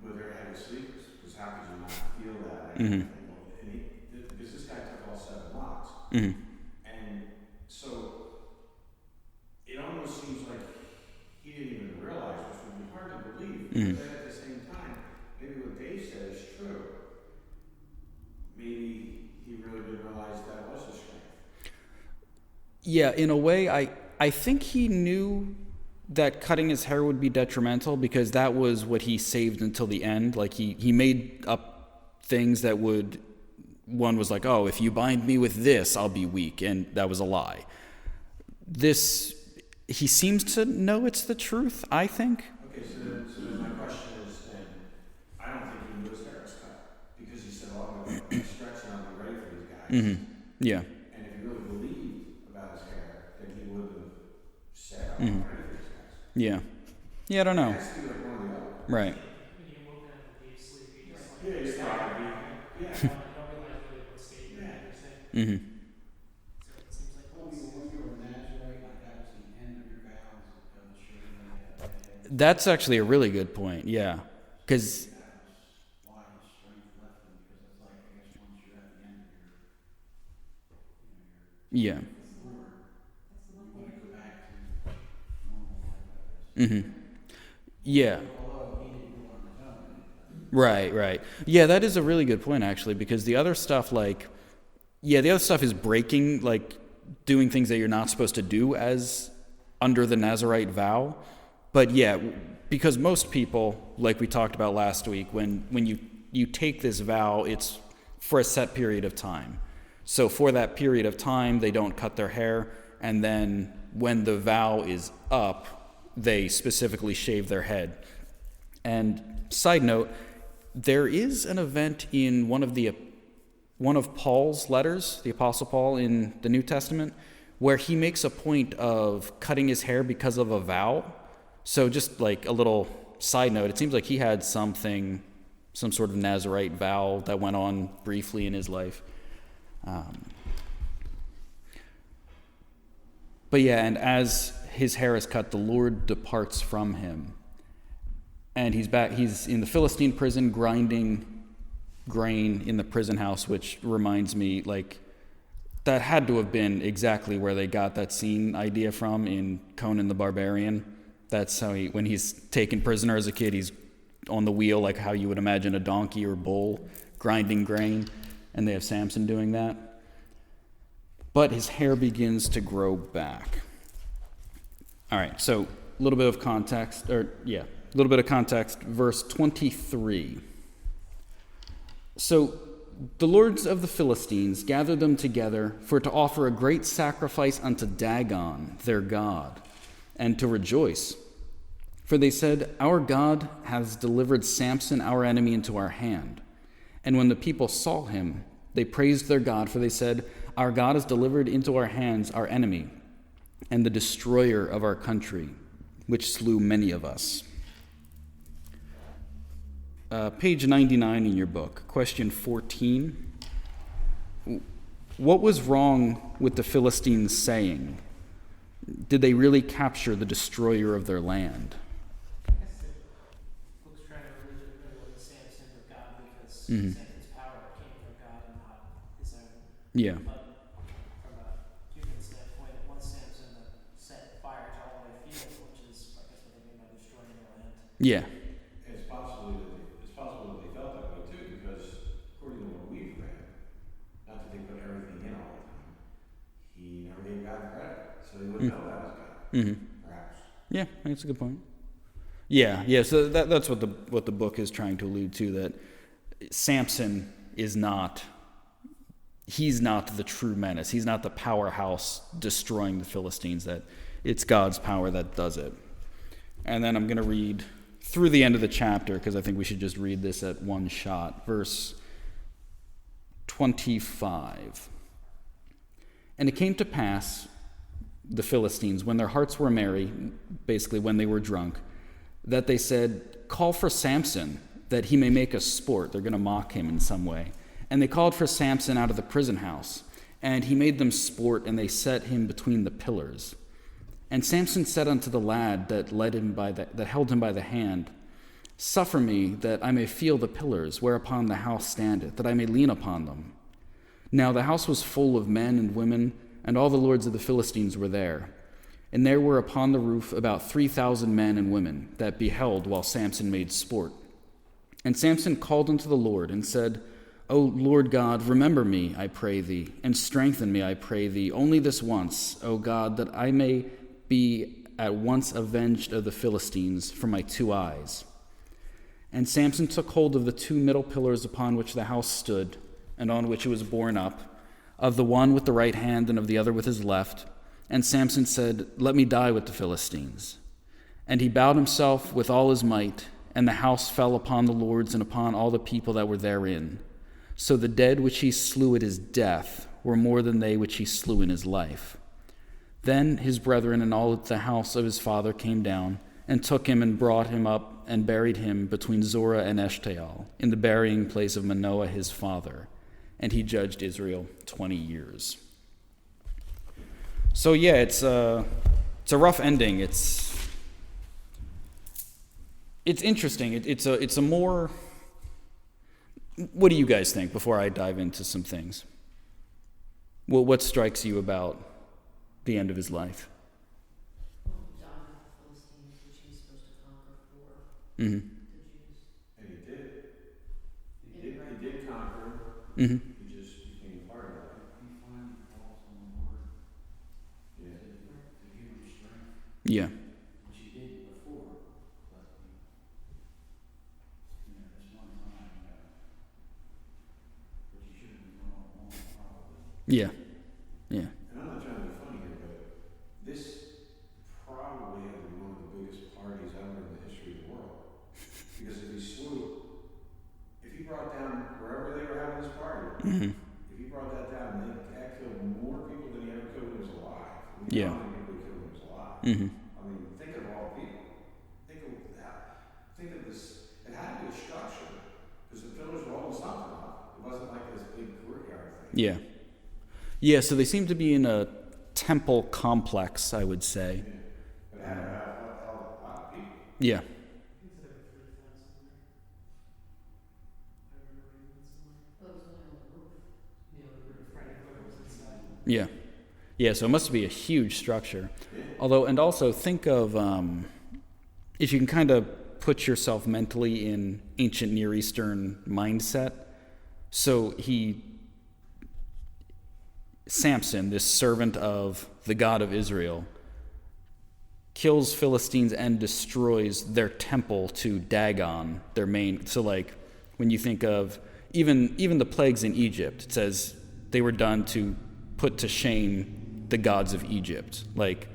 with their head asleep, because how could you not feel that? Mm-hmm. Because this guy took all 7 locks. Mm-hmm. And so it almost seems like he didn't even realize, which would be hard to believe. Mm-hmm. But then at the same time, maybe what Dave said is true. Maybe he really didn't realize that was his strength. Yeah, in a way, I think he knew that cutting his hair would be detrimental because that was what he saved until the end. Like, he made up things that would... One was like, oh, if you bind me with this, I'll be weak. And that was a lie. He seems to know it's the truth, I think. Okay, so then my question is, then, I don't think he knew his hair was cut. Because he said, oh, I'm going to stretch and I'll be ready for these guys. Mm-hmm. Yeah. And if he really believed about his hair, then he would have said, I'm ready for these guys. Yeah. Yeah, I don't know. It has to be like one or the other. Right. When you woke up in deep sleep, you just Yeah, you thought it'd be, you don't realize really what state you're in, you're saying. Mm-hmm. So it seems like Well, when you were a Nazarite, like that was the end of your That's actually a really good point, yeah. Because, That was why his strength left him, because it's like, I guess once you're at the end of your, yeah. Lord, you want to go back to normal life, I guess. Yeah. Although he didn't do it on his own. Right. Yeah, that is a really good point, actually, because the other stuff, the other stuff is breaking, doing things that you're not supposed to do as under the Nazirite vow. But yeah, because most people, like we talked about last week, when you take this vow, it's for a set period of time. So for that period of time, they don't cut their hair, and then when the vow is up, they specifically shave their head. And side note, there is an event in one of Paul's letters, the Apostle Paul in the New Testament, where he makes a point of cutting his hair because of a vow. So just like a little side note, it seems like he had some sort of Nazirite vow that went on briefly in his life. But yeah, and as his hair is cut, the Lord departs from him. And he's in the Philistine prison grinding grain in the prison house, which reminds me, that had to have been exactly where they got that scene idea from in Conan the Barbarian. That's how when he's taken prisoner as a kid, he's on the wheel, like how you would imagine a donkey or bull grinding grain, and they have Samson doing that. But his hair begins to grow back. All right, so a little bit of context, verse 23. So the lords of the Philistines gathered them together for to offer a great sacrifice unto Dagon, their god, and to rejoice. For they said, Our God has delivered Samson, our enemy, into our hand. And when the people saw him, they praised their God, for they said, Our God has delivered into our hands our enemy, and the destroyer of our country, which slew many of us. Page 99 in your book, question 14. What was wrong with the Philistines saying? Did they really capture the destroyer of their land? I guess the book's trying to really Samson with God because Samson's power came from God and not his own. Yeah. But from a human standpoint, it was Samson that set fire to all their fields, which is, I guess, what they mean by destroying their land. Yeah. It's possible that they felt that way too, because according to what we've read, not that they put everything in all the time, he never gave God credit, so they wouldn't know that was God. Mm-hmm. Perhaps. Yeah, that's a good point. Yeah. So that's what the book is trying to allude to, that Samson is not. He's not the true menace. He's not the powerhouse destroying the Philistines. That it's God's power that does it. And then I'm going to read through the end of the chapter, because I think we should just read this at one shot. Verse 25. And it came to pass, the Philistines, when their hearts were merry, basically when they were drunk, that they said, Call for Samson, that he may make us sport. They're going to mock him in some way. And they called for Samson out of the prison house, and he made them sport, and they set him between the pillars. And Samson said unto the lad that held him by the hand, Suffer me that I may feel the pillars whereupon the house standeth, that I may lean upon them. Now the house was full of men and women, and all the lords of the Philistines were there. And there were upon the roof about 3,000 men and women that beheld while Samson made sport. And Samson called unto the Lord and said, O Lord God, remember me, I pray thee, and strengthen me, I pray thee, only this once, O God, that I may be at once avenged of the Philistines for my 2 eyes. And Samson took hold of the 2 middle pillars upon which the house stood, and on which it was borne up, of the one with the right hand and of the other with his left. And Samson said, Let me die with the Philistines. And he bowed himself with all his might, and the house fell upon the lords and upon all the people that were therein. So the dead which he slew at his death were more than they which he slew in his life. Then his brethren and all the house of his father came down, and took him and brought him up and buried him between Zorah and Eshtaol, in the burying place of Manoah his father. And he judged Israel 20 years. So yeah, it's a rough ending. it's interesting. It's a more. What do you guys think before I dive into some things? Well, what strikes you about the end of his life? Well, he died with the Philistines, which he was supposed to conquer for Mm-hmm. the Jews. And he did. Yeah, He right. did conquer. Mm-hmm. He just became part of that. He finally falls on the Lord. Yeah. To give him strength, Yeah. which he did before, but this one time, but you should have been going on probably. Yeah. Yeah. And I'm not trying to be funny here, but this probably had to be one of the biggest parties ever in the history of the world. Because if he brought down wherever they were having this party, Mm-hmm. if he brought that down, that killed more people than he ever killed when he was alive. We Yeah. know how many people he killed when he was alive. Mm-hmm. I mean, think of all the people. Think of that. Think of this. It had to be a structure because the pillars were holding something up. It wasn't like this big courtyard thing. Yeah. Yeah, so they seem to be in a temple complex, I would say. Yeah. But it had to have held a lot of people. Yeah. I think it's like 3,000 somewhere. I remember reading it somewhere. Well, it was only on the roof. You know, the roof, right, whoever was inside. Yeah. Yeah, so it must be a huge structure. Although, and also think of, if you can kind of put yourself mentally in ancient Near Eastern mindset. So Samson, this servant of the God of Israel, kills Philistines and destroys their temple to Dagon, their main. So like when you think of even the plagues in Egypt, it says they were done to put to shame the gods of Egypt. Like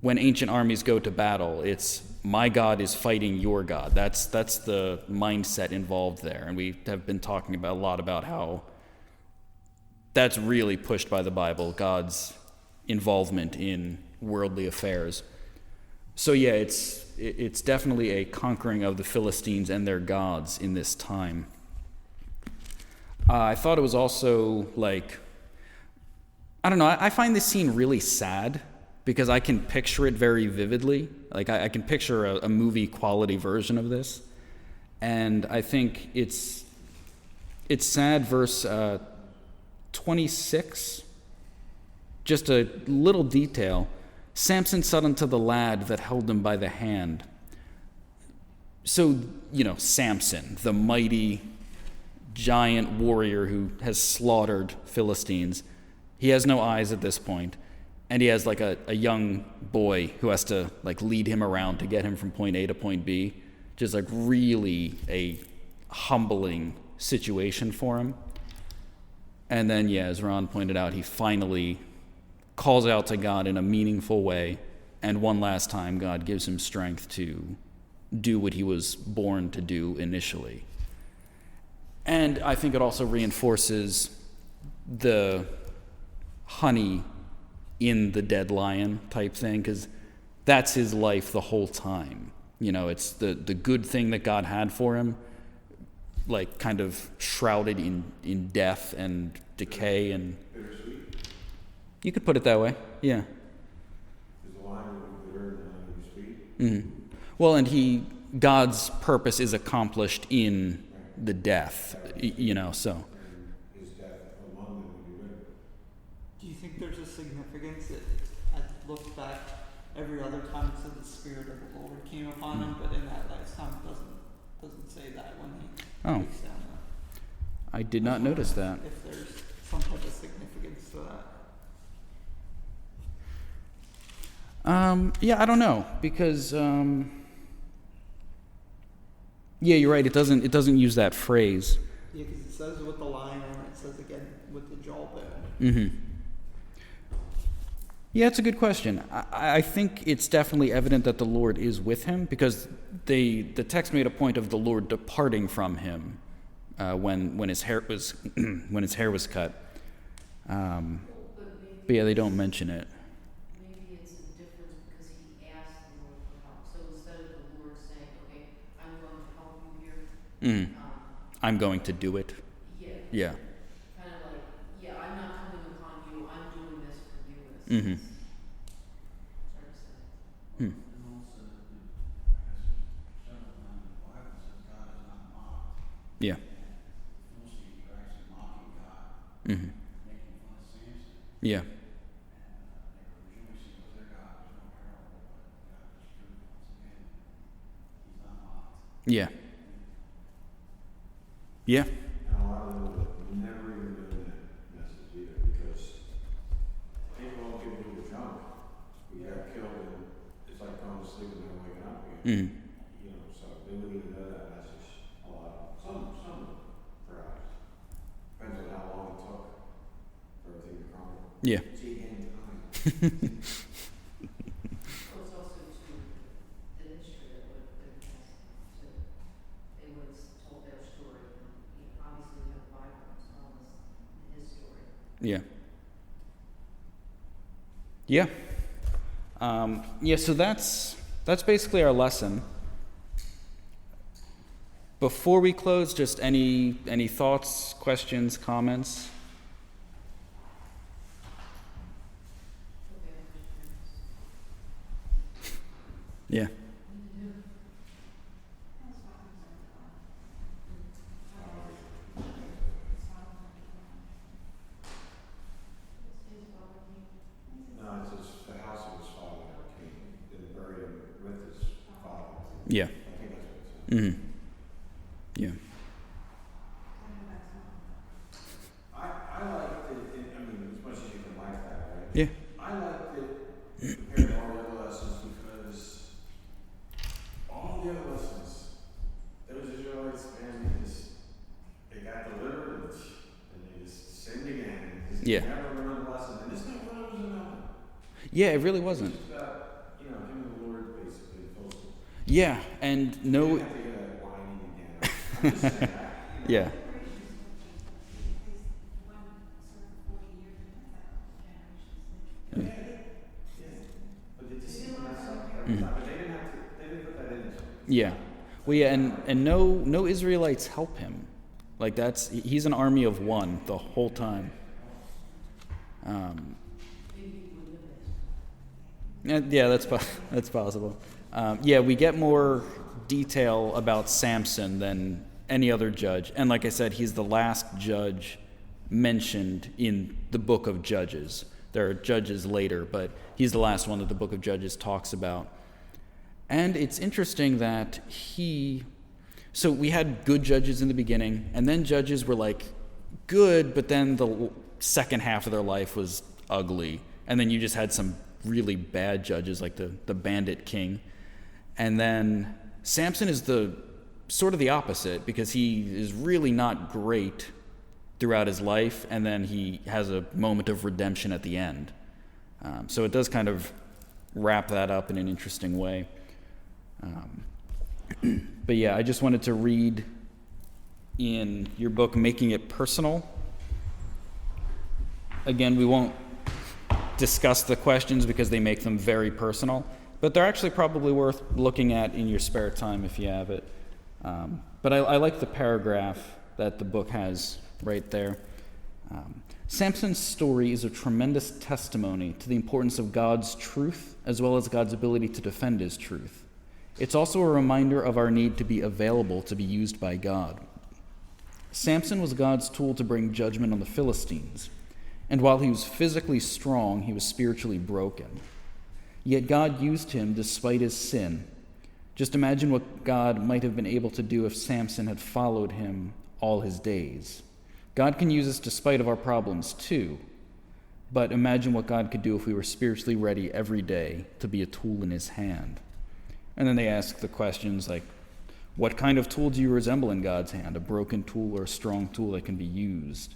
when ancient armies go to battle, it's my God is fighting your God. That's the mindset involved there. And we have been talking about a lot about how that's really pushed by the Bible, God's involvement in worldly affairs. So yeah, it's definitely a conquering of the Philistines and their gods in this time. I thought it was also like, I don't know, I find this scene really sad because I can picture it very vividly. Like I can picture a movie quality version of this. And I think it's sad, verse 26, just a little detail. Samson said unto the lad that held him by the hand. So, Samson, the mighty giant warrior who has slaughtered Philistines, he has no eyes at this point, and he has like a young boy who has to like lead him around to get him from point A to point B. Just like really a humbling situation for him. And then, as Ron pointed out, he finally calls out to God in a meaningful way, and one last time God gives him strength to do what he was born to do initially. And I think it also reinforces the honey in the dead lion type thing, because that's his life the whole time. It's the good thing that God had for him, like kind of shrouded in death and decay, and Bittersweet. you could put it that way, yeah. Because the lion would be bitter and the lion would be sweet. Mm-hmm. Well, and God's purpose is accomplished in the death, so. And his death among them would be bitter. Do you think there's a significance that I looked back every other time it said the Spirit of the Lord came upon him, but in that lifetime it doesn't say that when he takes down the. I did not notice that. If there's some type of significance to that. Yeah, I don't know, because yeah, you're right. It doesn't use that phrase. Yeah, because it says with the lion, and it says again with the jawbone. Mm-hmm. Yeah, it's a good question. I think it's definitely evident that the Lord is with him, because the text made a point of the Lord departing from him when his hair was when his hair was cut. But yeah, they don't mention it. Maybe it's a difference because he asked the Lord for help. So instead of the Lord saying, okay, I'm going to help you here, Mm. I'm going to do it. Yeah. kind of like, I'm not coming upon you, I'm doing this for you in a Mm-hmm. sense. It's hard to say. And also, I guess several times Yeah. Mostly you're actually mocking God, Mm-hmm. making fun of Samson. Yeah. They were rejoicing with their God. There's no parable, but God was true. Once again, he's not mocked. Yeah. Yeah. And a lot of them would never even been in that message either, because people all get a little junk. We got killed, and it's like going to sleep and then waking up again. Mm-hmm. You know, so they wouldn't even know that message. A lot of them. Some perhaps. Depends on how long it took for everything to crumble. Yeah. Take any time. Well, it's also too, the history that would have been passed to, they would have told their story, and, obviously we have the Bible, it's telling us his story. Yeah. Yeah. Yeah, so that's basically our lesson. Before we close, just any thoughts, questions, comments? Okay, Yeah. No, it's his, the house of his father came and buried him with his father. Yeah. I think that's what it said. Mm-hmm. Yeah. I liked it, I mean, as much as you can like that, right? Yeah. I liked it compared to all the other lessons because all the other lessons, those Israelites, man, they got delivered and they just sinned again. And Yeah. never learned the lesson. And this time, well, it was nothing. Yeah, it really It wasn't. was just about, him and the Lord, basically, the full. Yeah, and You no. didn't have to hear that whining again. I'm just saying that. Yeah. Yeah. But they just messed up every time. But they didn't put that in there. Yeah. Well, yeah, and no Israelites help him. Like he's an army of one the whole time. Yeah, that's possible. Yeah, we get more detail about Samson than any other judge, and like I said, he's the last judge mentioned in the book of Judges. There are judges later, but he's the last one that the book of Judges talks about. And it's interesting that so we had good judges in the beginning, and then judges were like good, but then the second half of their life was ugly. And then you just had some really bad judges like the bandit king. And then Samson is the sort of the opposite, because he is really not great throughout his life, and then he has a moment of redemption at the end. So it does kind of wrap that up in an interesting way. But yeah, I just wanted to read in your book, Making It Personal. Again, we won't discuss the questions because they make them very personal, but they're actually probably worth looking at in your spare time if you have it. But I like the paragraph that the book has right there. Samson's story is a tremendous testimony to the importance of God's truth as well as God's ability to defend his truth. It's also a reminder of our need to be available to be used by God. Samson was God's tool to bring judgment on the Philistines, and while he was physically strong, he was spiritually broken. Yet God used him despite his sin. Just imagine what God might have been able to do if Samson had followed him all his days. God can use us despite of our problems too, but imagine what God could do if we were spiritually ready every day to be a tool in his hand. And then they ask the questions like, what kind of tool do you resemble in God's hand? A broken tool or a strong tool that can be used?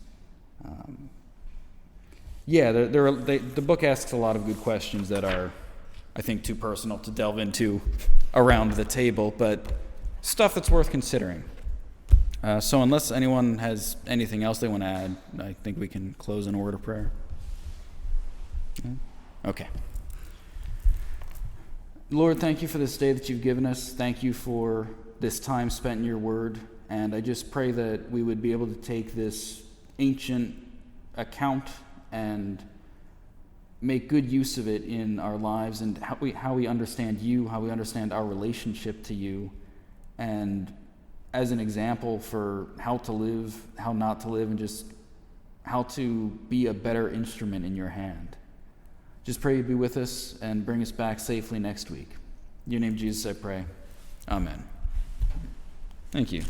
The book asks a lot of good questions that are, I think, too personal to delve into around the table, but stuff that's worth considering. So unless anyone has anything else they want to add, I think we can close in a word of prayer. Yeah? Okay. Lord, thank you for this day that you've given us. Thank you for this time spent in your word. And I just pray that we would be able to take this ancient account and make good use of it in our lives, and how we understand you, how we understand our relationship to you, and as an example for how to live, how not to live, and just how to be a better instrument in your hand. Just pray you'd be with us and bring us back safely next week. In your name, Jesus, I pray. Amen. Thank you.